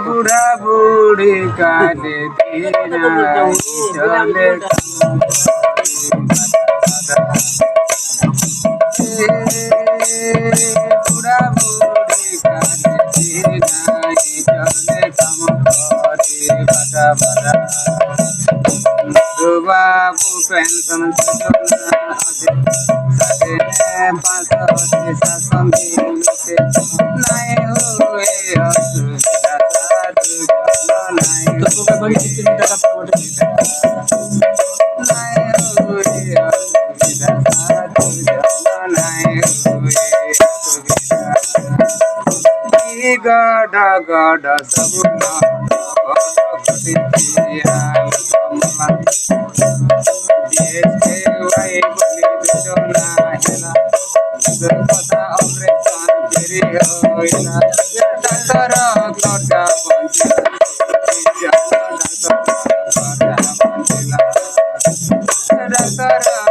বুড়া বুড়ি কালে দিনাই চলে বুড়া বুড়ি কালে দিনাই চলে কাম করে বাটা বাটা বাবু পেনশন শাসন দিলুতে নাই হুয়ে অসুবিধা নাই নাই হুয়ে অসুবিধা নাই হুয়ে অসুবিধা গড গড সবু কথা অপারেশন ফেরি হইলা ডাক্তার গড়া বঞ্চিলা ডাক্তার